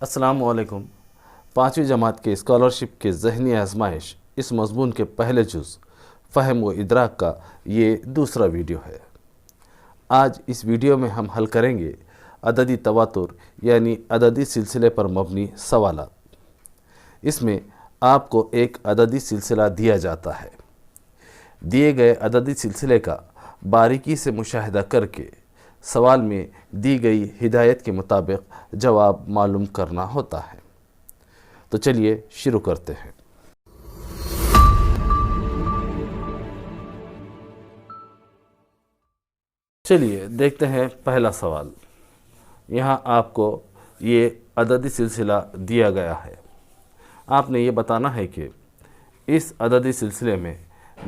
السلام علیکم۔ پانچویں جماعت کے اسکالرشپ کے ذہنی آزمائش اس مضمون کے پہلے جز فہم و ادراک کا یہ دوسرا ویڈیو ہے۔ آج اس ویڈیو میں ہم حل کریں گے عددی تواتر یعنی عددی سلسلے پر مبنی سوالات۔ اس میں آپ کو ایک عددی سلسلہ دیا جاتا ہے۔ دیے گئے عددی سلسلے کا باریکی سے مشاہدہ کر کے سوال میں دی گئی ہدایت کے مطابق جواب معلوم کرنا ہوتا ہے۔ تو چلیے شروع کرتے ہیں۔ چلیے دیکھتے ہیں پہلا سوال۔ یہاں آپ کو یہ عددی سلسلہ دیا گیا ہے۔ آپ نے یہ بتانا ہے کہ اس عددی سلسلے میں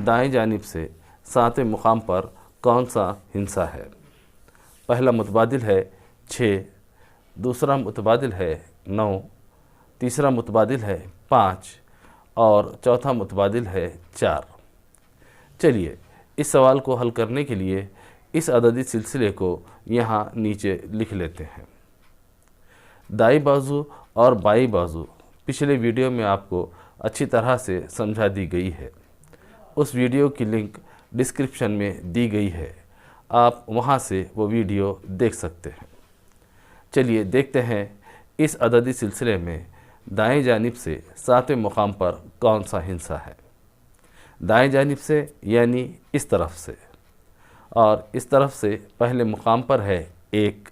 دائیں جانب سے 7ویں مقام پر کون سا ہندسہ ہے؟ پہلا متبادل ہے 6، دوسرا متبادل ہے 9، تیسرا متبادل ہے 5 اور چوتھا متبادل ہے 4۔ چلیے اس سوال کو حل کرنے کے لیے اس عددی سلسلے کو یہاں نیچے لکھ لیتے ہیں۔ دائیں بازو اور بائیں بازو پچھلے ویڈیو میں آپ کو اچھی طرح سے سمجھا دی گئی ہے۔ اس ویڈیو کی لنک ڈسکرپشن میں دی گئی ہے، آپ وہاں سے وہ ویڈیو دیکھ سکتے ہیں۔ چلیے دیکھتے ہیں اس عددی سلسلے میں دائیں جانب سے 7ویں مقام پر کون سا ہندسہ ہے۔ دائیں جانب سے یعنی اس طرف سے، اور اس طرف سے پہلے مقام پر ہے 1،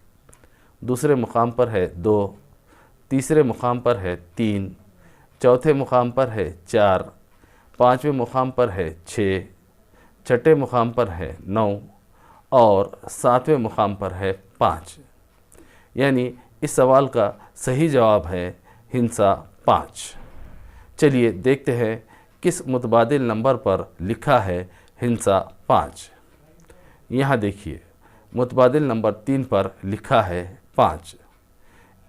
دوسرے مقام پر ہے 2، تیسرے مقام پر ہے 3، چوتھے مقام پر ہے 4، پانچویں مقام پر ہے 6، چھٹے مقام پر ہے 9 اور 7ویں مقام پر ہے 5۔ یعنی اس سوال کا صحیح جواب ہے ہندسہ 5۔ چلیے دیکھتے ہیں کس متبادل نمبر پر لکھا ہے ہندسہ 5۔ یہاں دیکھیے متبادل نمبر 3 پر لکھا ہے 5،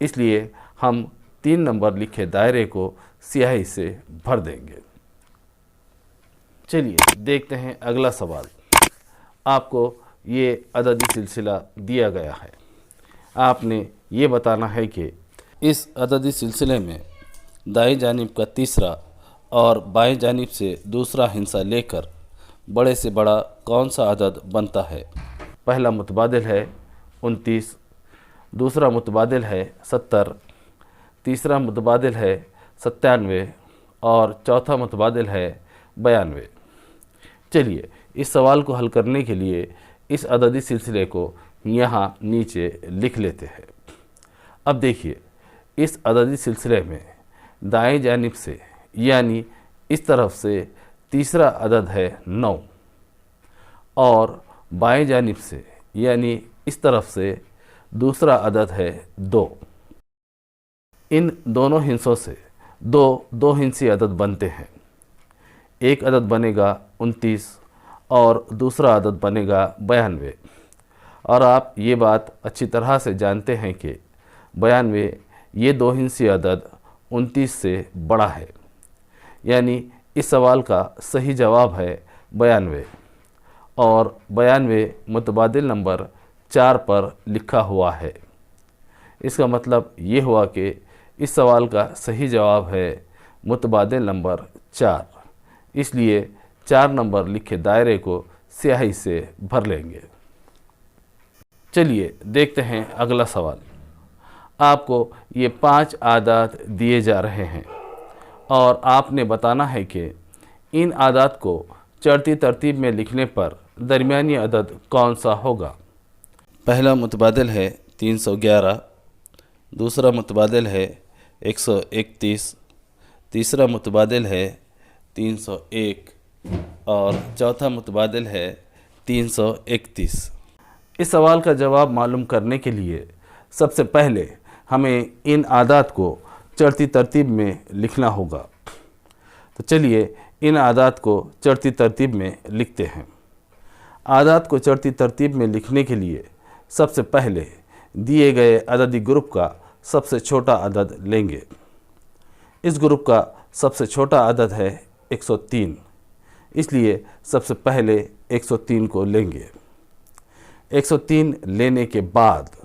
اس لیے ہم 3 نمبر لکھے دائرے کو سیاہی سے بھر دیں گے۔ چلیے دیکھتے ہیں اگلا سوال۔ آپ کو یہ عددی سلسلہ دیا گیا ہے۔ آپ نے یہ بتانا ہے کہ اس عددی سلسلے میں دائیں جانب کا تیسرا اور بائیں جانب سے دوسرا ہندسہ لے کر بڑے سے بڑا کون سا عدد بنتا ہے؟ پہلا متبادل ہے 29، دوسرا متبادل ہے 70، تیسرا متبادل ہے 97 اور چوتھا متبادل ہے 92۔ چلیے اس سوال کو حل کرنے کے لیے اس عددی سلسلے کو یہاں نیچے لکھ لیتے ہیں۔ اب دیکھیے اس عددی سلسلے میں دائیں جانب سے یعنی اس طرف سے تیسرا عدد ہے 9 اور بائیں جانب سے یعنی اس طرف سے دوسرا عدد ہے 2۔ ان دونوں ہندسوں سے دو ہندسی عدد بنتے ہیں۔ ایک عدد بنے گا 29 اور دوسرا عدد بنے گا 92۔ اور آپ یہ بات اچھی طرح سے جانتے ہیں کہ 92 یہ دو ہندسی عدد 29 سے بڑا ہے۔ یعنی اس سوال کا صحیح جواب ہے 92 اور 92 متبادل نمبر 4 پر لکھا ہوا ہے۔ اس کا مطلب یہ ہوا کہ اس سوال کا صحیح جواب ہے متبادل نمبر 4، اس لیے 4 نمبر لکھے دائرے کو سیاہی سے بھر لیں گے۔ چلیے دیکھتے ہیں اگلا سوال۔ آپ کو یہ 5 اعداد دیے جا رہے ہیں اور آپ نے بتانا ہے کہ ان اعداد کو چڑھتی ترتیب میں لکھنے پر درمیانی عدد کون سا ہوگا؟ پہلا متبادل ہے 311، دوسرا متبادل ہے 131، تیسرا متبادل ہے 301 اور چوتھا متبادل ہے 331۔ اس سوال کا جواب معلوم کرنے کے لیے سب سے پہلے ہمیں ان اعداد کو چڑھتی ترتیب میں لکھنا ہوگا۔ تو چلیے ان اعداد کو چڑھتی ترتیب میں لکھتے ہیں۔ اعداد کو چڑھتی ترتیب میں لکھنے کے لیے سب سے پہلے دیے گئے عددی گروپ کا سب سے چھوٹا عدد لیں گے۔ اس گروپ کا سب سے چھوٹا عدد ہے 103، اس لیے سب سے پہلے 103 کو لیں گے۔ 103 لینے کے بعد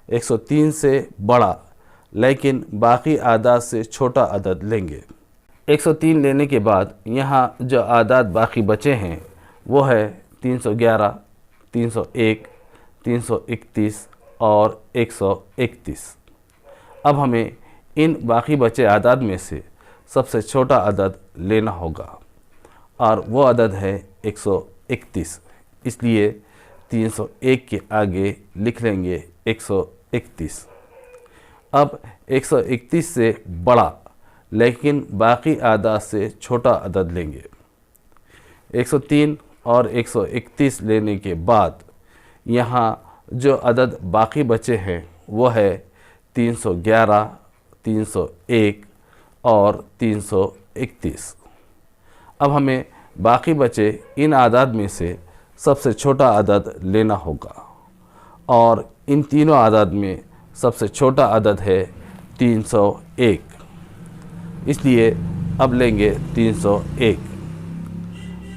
103 سے بڑا لیکن باقی اعداد سے چھوٹا عدد لیں گے۔ 103 لینے کے بعد یہاں جو اعداد باقی بچے ہیں وہ ہے 311، 301، 331 اور 131۔ اب ہمیں ان باقی بچے اعداد میں سے سب سے چھوٹا عدد لینا ہوگا اور وہ عدد ہے 131۔ اس لیے 301 کے آگے لکھ لیں گے 131۔ اب 131 سے بڑا لیکن باقی اعداد سے چھوٹا عدد لیں گے۔ 103 اور 131 لینے کے بعد یہاں جو عدد باقی بچے ہیں وہ ہے 311، 301 اور 331۔ اب ہمیں باقی بچے ان اعداد میں سے سب سے چھوٹا عدد لینا ہوگا اور ان تینوں اعداد میں سب سے چھوٹا عدد ہے 301۔ اس لیے اب لیں گے 301۔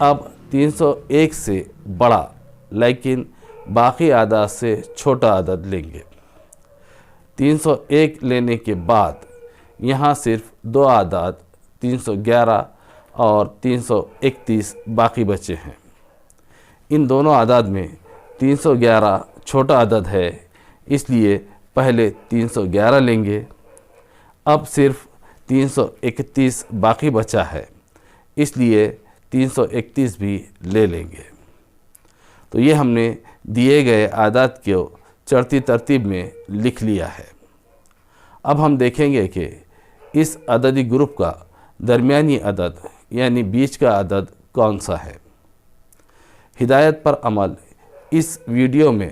اب 301 سے بڑا لیکن باقی اعداد سے چھوٹا عدد لیں گے۔ 301 لینے کے بعد یہاں صرف دو اعداد 311 اور 331 باقی بچے ہیں۔ ان دونوں اعداد میں 311 چھوٹا عدد ہے، اس لیے پہلے 311 لیں گے۔ اب صرف 331 باقی بچا ہے، اس لیے 331 بھی لے لیں گے۔ تو یہ ہم نے دیے گئے اعداد کو چڑھتی ترتیب میں لکھ لیا ہے۔ اب ہم دیکھیں گے کہ اس عددی گروپ کا درمیانی عدد یعنی بیچ کا عدد کون سا ہے۔ ہدایت پر عمل اس ویڈیو میں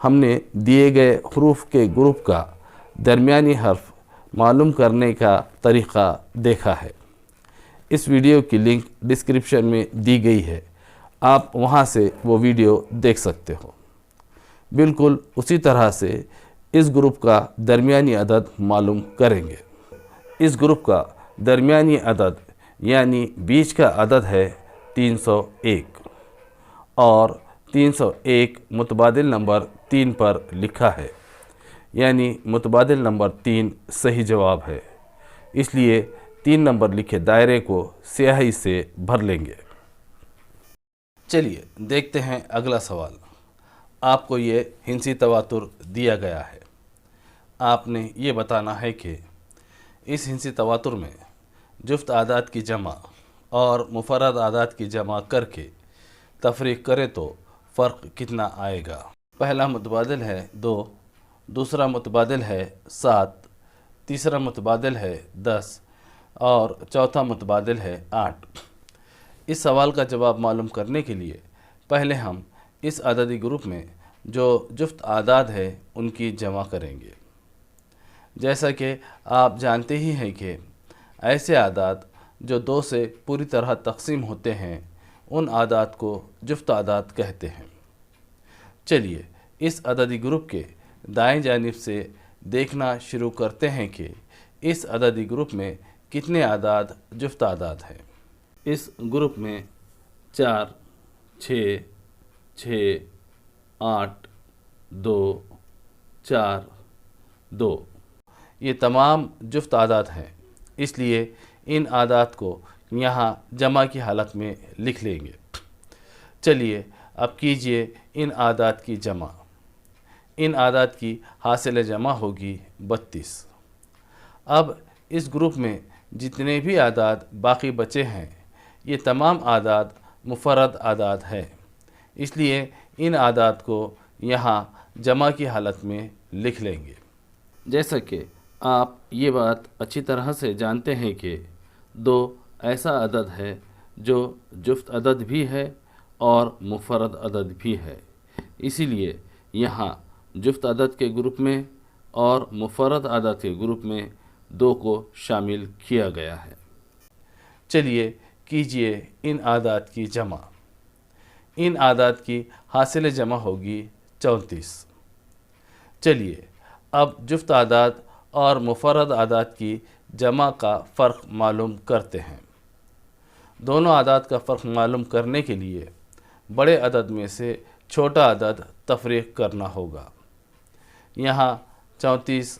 ہم نے دیے گئے حروف کے گروپ کا درمیانی حرف معلوم کرنے کا طریقہ دیکھا ہے۔ اس ویڈیو کی لنک ڈسکرپشن میں دی گئی ہے، آپ وہاں سے وہ ویڈیو دیکھ سکتے ہو۔ بالکل اسی طرح سے اس گروپ کا درمیانی عدد معلوم کریں گے۔ اس گروپ کا درمیانی عدد یعنی بیچ کا عدد ہے 301 اور 301 متبادل نمبر 3 پر لکھا ہے، یعنی متبادل نمبر 3 صحیح جواب ہے۔ اس لیے 3 نمبر لکھے دائرے کو سیاہی سے بھر لیں گے۔ چلیے دیکھتے ہیں اگلا سوال۔ آپ کو یہ ہندسی تواتر دیا گیا ہے۔ آپ نے یہ بتانا ہے کہ اس ہندسی تواتر میں جفت اعداد کی جمع اور مفرد اعداد کی جمع کر کے تفریق کرے تو فرق کتنا آئے گا۔ پہلا متبادل ہے 2، دوسرا متبادل ہے 7، تیسرا متبادل ہے 10 اور چوتھا متبادل ہے 8۔ اس سوال کا جواب معلوم کرنے کے لیے پہلے ہم اس عددی گروپ میں جو جفت اعداد ہے ان کی جمع کریں گے۔ جیسا کہ آپ جانتے ہی ہیں کہ ایسے اعداد جو 2 سے پوری طرح تقسیم ہوتے ہیں ان اعداد کو جفت اعداد کہتے ہیں۔ چلیے اس عددی گروپ کے دائیں جانب سے دیکھنا شروع کرتے ہیں کہ اس عددی گروپ میں کتنے اعداد جفت اعداد ہیں۔ اس گروپ میں 4، 6، 6، 8، 2، 4، 2 یہ تمام جفت اعداد ہیں، اس لیے ان اعداد کو یہاں جمع کی حالت میں لکھ لیں گے۔ چلیے اب کیجئے ان اعداد کی جمع۔ ان اعداد کی حاصل جمع ہوگی 32۔ اب اس گروپ میں جتنے بھی اعداد باقی بچے ہیں یہ تمام اعداد مفرد اعداد ہیں، اس لیے ان اعداد کو یہاں جمع کی حالت میں لکھ لیں گے۔ جیسا کہ آپ یہ بات اچھی طرح سے جانتے ہیں کہ 2 ایسا عدد ہے جو جفت عدد بھی ہے اور مفرد عدد بھی ہے، اسی لیے یہاں جفت عدد کے گروپ میں اور مفرد عدد کے گروپ میں 2 کو شامل کیا گیا ہے۔ چلیے کیجئے ان اعداد کی جمع۔ ان اعداد کی حاصل جمع ہوگی 34۔ چلیے اب جفت اعداد اور مفرد اعداد کی جمع کا فرق معلوم کرتے ہیں۔ دونوں اعداد کا فرق معلوم کرنے کے لیے بڑے عدد میں سے چھوٹا عدد تفریق کرنا ہوگا۔ یہاں 34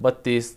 32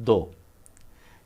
2,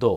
2,